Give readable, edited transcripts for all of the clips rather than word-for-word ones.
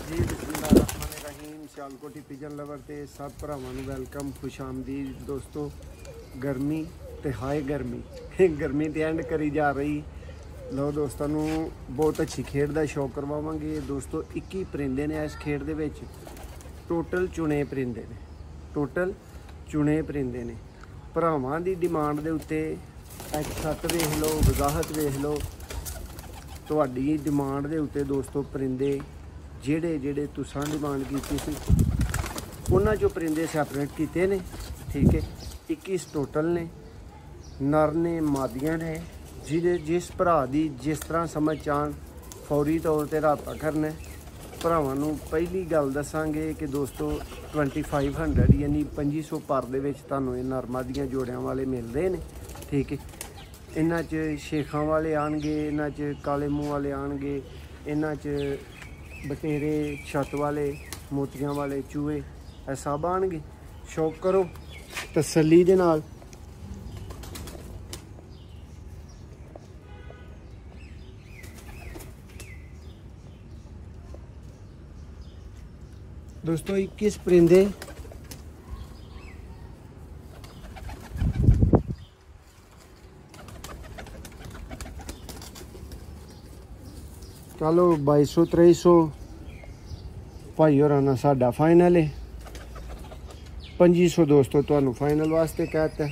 जी बिस्मिल्लाहिर्रहमानिर्रहीम। Sialkoti pigeon lover ते सब भरावां नूं वेलकम, खुश आमदीद दोस्तों। गर्मी ते हाय गर्मी गर्मी ते एंड करी जा रही। लो दोस्तों नूं बहुत अच्छी खेड दा शौक करवावांगे दोस्तों। 21 परिंदे ने इस खेड दे विच, टोटल चुने परिंदे ने, टोटल चुने परिंदे ने। भरावां दी डिमांड दे उत्ते छत वेख लो, वजाहत वेख लो, तुहाडी डिमांड दे उत्ते दोस्तों परिंदे जेड़े तुसां डिमांड कीती सी उन्हां चों परिंदे सैपरेट कीते ने। ठीक है, 21 टोटल ने, नर ने मादियां ने। जिस भरा दी जिस तरह समझ आन फौरी तौर पर राबता करना। भरावां नूं पहली गल दसांगे कि दोस्तों 2500 यानी 2500 पर दे विच तुहानूं ये नर मादियां जोड़ियां वाले मिलदे ने। ठीक है, इन्हां च शेखां वाले आउणगे, इन्हां च काले मूँह वाले आउणगे, इन्हां च बटेरे छत वाले, मोतियां वाले चूहे ये सब आउणगे। शौक करो तसल्ली दे नाल। दोस्तों 21 परिंदे चलो 2200-2300 भाई होरां नाल साडा फाइनल है। 2500 दोस्तों तुहानूं फाइनल वास्ते कहता है।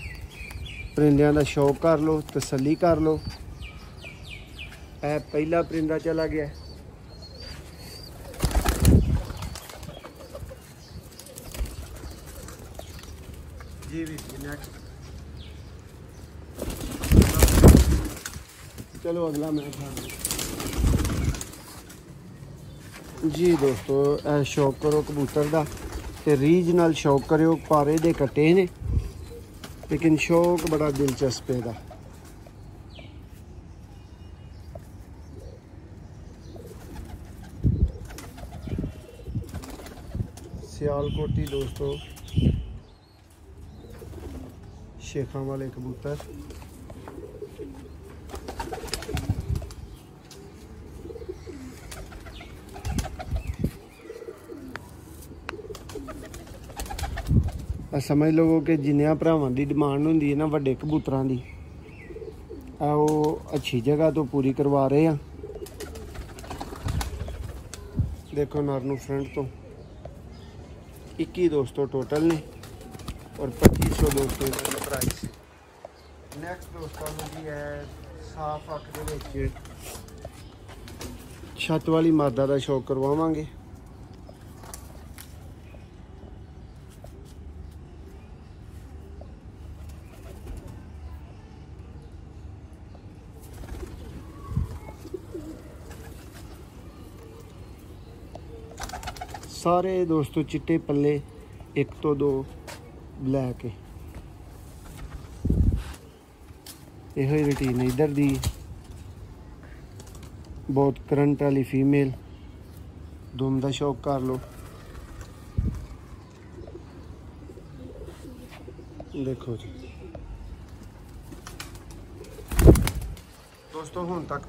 परिंदियां दा शौक कर लो, तसल्ली कर लो। पहला परिंदा चला गया। जी भी नेक्स्ट, चलो अगला मैं जी दोस्तों शौक करो कबूतर दा ते रीझ नाल शौक करो। पारे दे कट्टे ने लेकिन शौक बड़ा दिलचस्प है दा। सियालकोटी दोस्तों शेखां वाले कबूतर। समझ लो कि जिन्नियां भरावां दी डिमांड हुंदी है ना वड्डे कबूतरां दी, वो अच्छी जगह तो पूरी करवा रहे हैं। देखो नर नूं फ्रंट तो 21 दोस्तों टोटल ने और 2500 दोस्तों इनका प्राइस। नैक्सट दोस्तों जी है साफ अख दे विच छत वाली मादा का शौक करवावांगे। सारे दोस्तों चिट्टे पल्ले, 1 तो 2 ब्लैक है। यह रूटीन इधर दी बहुत करंट वाली फीमेल। दुम का शौक कर लो। देखो जी दोस्तों हुण तक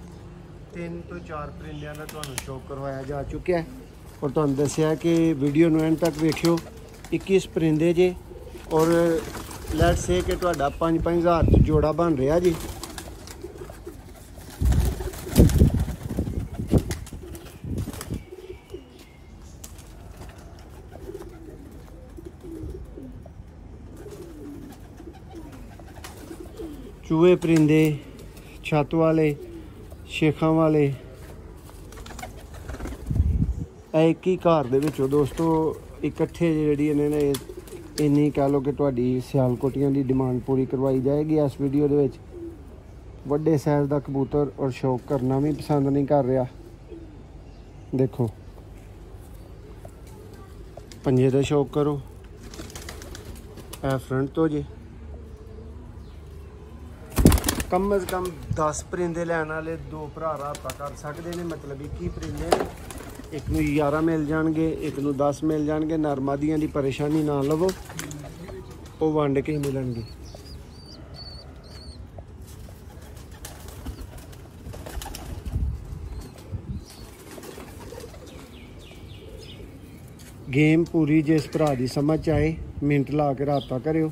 3 तो 4 परिंदियां का तुहानूं शौक करवाया जा चुका है और तुहानूं दस्सिया कि वीडियो नूं एंड तक वेखियो। 21 परिंदे जे और लेट्स से कि तुहाडा 5-5 हज़ार जोड़ा बन रहा जी। चूहे परिंदे छत वाले शेखां वाले एक ही घर दे विचों दोस्तों इकट्ठे जिहड़ी ने इन्नी कह लो कि तुहाडी सियालकोटियां की डिमांड पूरी करवाई जाएगी। इस वीडियो दे विच वड्डे साइज़ का कबूतर और शौक करना भी पसंद नहीं कर रहा। देखो पंजे का शौक करो। फ्रंट तो जी कम अज़ कम 10 परिंदे लैण वाले 2 भरा राबता कर सकते हैं। मतलब 21 परिंदे ने, एक नूं 11 मिल जाएंगे, एक नूं 10 मिल जाएंगे। नरमादियां की परेशानी ना लवो, वो वंड के ही मिलणगे। गेम पूरी जिस भरा की समझ आए मिनट ला के रबता करो।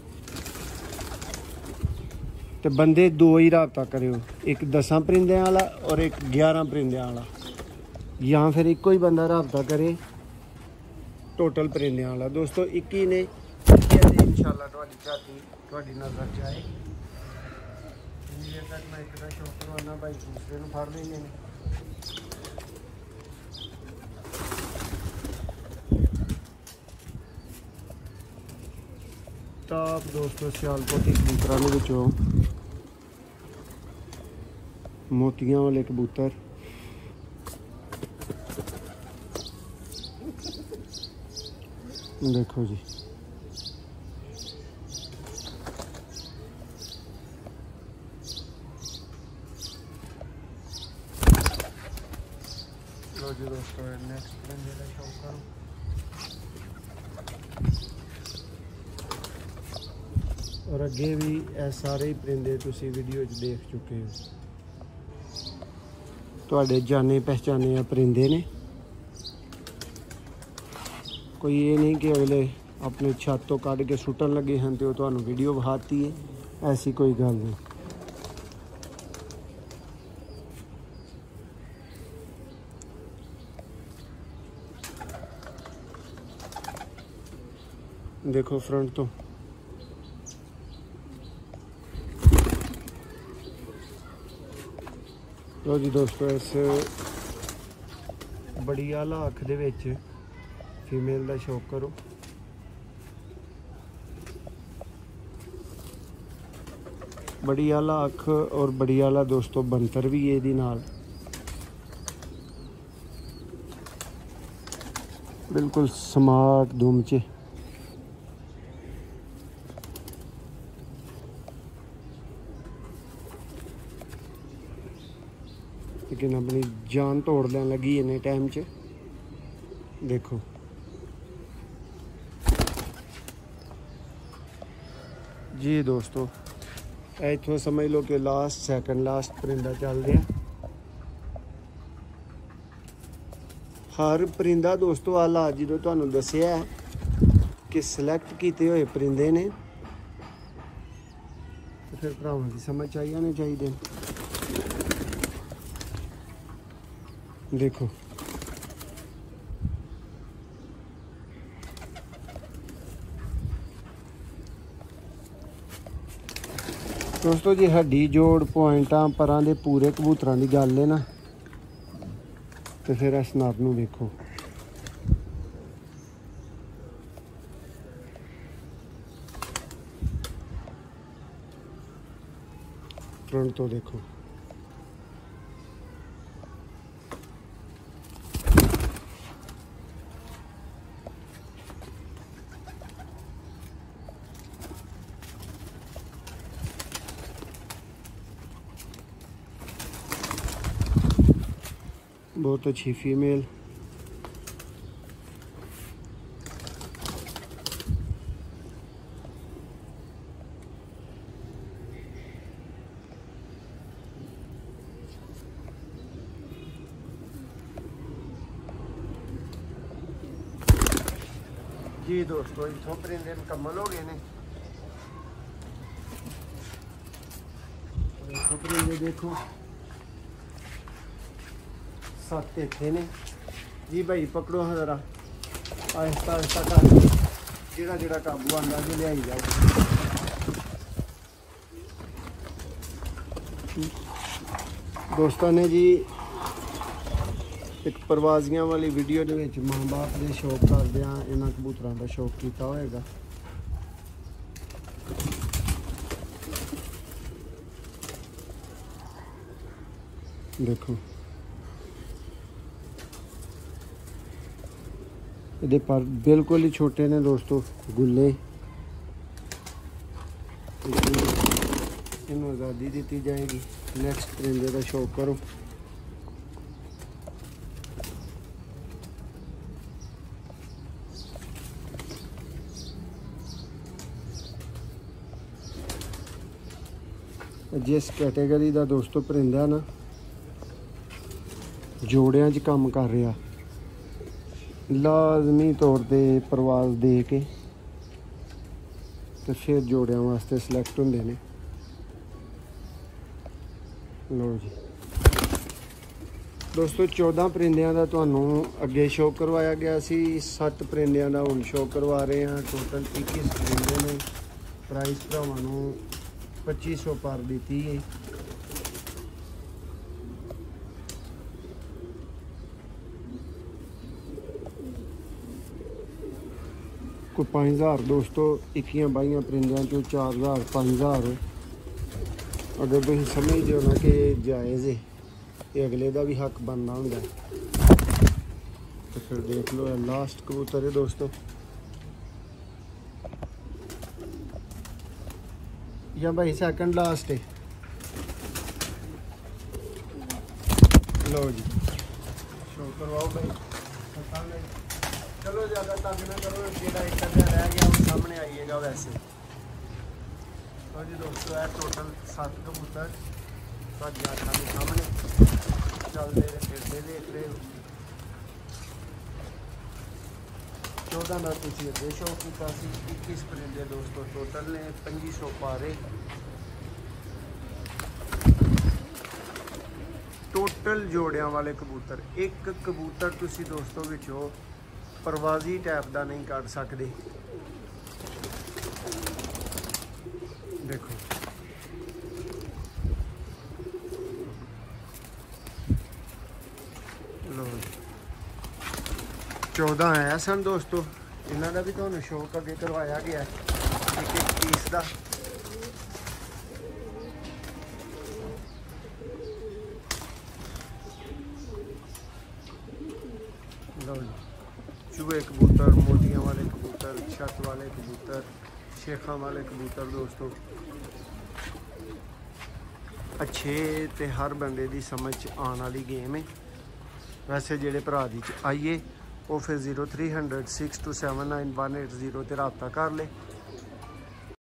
तो बंदे दो ही रबता करो, एक 10 परिंदे वाला और एक 11 परिंदे वाला, या फिर एको ही बंदा रबता करे टोटल परिंदे वाला। दोस्तों 21 ने इंशाल्लाह तुहाडी झाती तुहाडी नज़र च आए। इन्नी देर तक मैं एक का शौक करवाना भाई दूसरे को फड़ लेने ने। ताप दोस्तों सियालकोटी कबूतरां दे विचों मोतियां वाले कबूतर देखो जी। लो जी दोस्तों नेक्स्ट परिंदे का शौक करो। और अगे भी ए सारे ही परिंदे तुसी वीडियो च देख चुके हो, तुहाडे जाने पहचाने परिंदे ने। कोई ये नहीं कि अगले अपने छत तो कढ़ के सुटन लगे हैं तो तुहानू वीडियो विखाती है, ऐसी कोई गल नहीं। देखो फ्रंट तो लो जी दोस्तों इस बड़ी आला अख दे विच फीमेल का शौक करो। बड़ी आला अख और बड़ी आला दोस्तों बनतर भी है दी नाल बिल्कुल स्मार्ट दुम च। लेकिन अपनी जान तोड़ लें लगी इन्ने टाइम च। देखो जी दोस्तों इतों समझ लो कि लास्ट सैकंड लास्ट परिंदा चल रहा। हर परिंदा दोस्तों आला जो तुहानू दसिया है कि सिलेक्ट किए हुए परिंदे ने, तो फिर भरावां की समझ आई आने चाहिए। देखो दोस्तों जी हड्डी जोड़ पॉइंटा परां दे पूरे कबूतरां दी गल है ना, तो फिर इस नर नूं देखो। फ्रंट तो देखो बहुत अच्छी फीमेल। जी दोस्तों इतों परिंदे मुकम्मल हो गए ने। इतों परिंदे देखो 7 इतने ने जी भाई पकड़ो हाँ जरा आहिस्ता आहिस्ता कर जेड़ा जेड़ा काबू आंदा जी लियाई जाओ। दोस्तों ने जी एक परवाजियां वाली वीडियो दे विच मां बाप दे शौक करदियां इन्हां कबूतरां दा शौक कीता होएगा। देखो ये पर बिल्कुल ही छोटे ने दोस्तों गुल्ले। इन्हों आज़ादी दी जाएगी। नेक्स्ट परिंदे का शौक करो। जिस कैटेगरी का दोस्तों परिंदा है ना जोड़ियां च काम कर रहा लाजमी तौर पे प्रवास दे के तो फिर जोड़ियां वास्ते सिलेक्ट होंदे ने। लो जी दोस्तों 14 परिंदियां दा तुहानूं अगे शो करवाया गया सी, 7 परिंदियां दा हुण शो करवा रहे हैं। टोटल 21 परिंदे ने। प्राइस भरावां नूं 2500 पर दी है। कोई 5000 दोस्तों 21-22 परिंदियां चो 4000 5000 अगर तुम समझते हो ना कि जायज़ है, ये अगले का भी हक बनना होंगे। तो फिर देख लो लास्ट कबूतर है दोस्तों, या भाई सेकंड लास्ट है। लो जी शो करवाओ भाई। चलो ज़्यादा तंग ना करो, जेड़ा एक रह गया वो सामने आइएगा वैसे। तो जी दोस्तों है टोटल 7 कबूतर अखा के सामने चलते फिरते देख रहे हो। 14 का तुम अगे शो किया, 21 परिंदे दोस्तों टोटल ने 2500 पारे। टोटल जोड़ियां वाले कबूतर, एक कबूतर तुसी दोस्तों विचों परवाजी टाइप का नहीं कट सकते। देखो लो 14 है सन दोस्तों, इन्हों का भी तुहानूं शौक अगे करवाया गया है एक पीस का। लो चूहे कबूतर, मोतियां वाले कबूतर, छत वाले कबूतर, शेखा वाले कबूतर दोस्तों अच्छे ते हर बंदे की समझ आने वाली गेम है। वैसे जेडे भरा दी आइए वो फिर 0300 6279 180 ते रब्ता कर ले।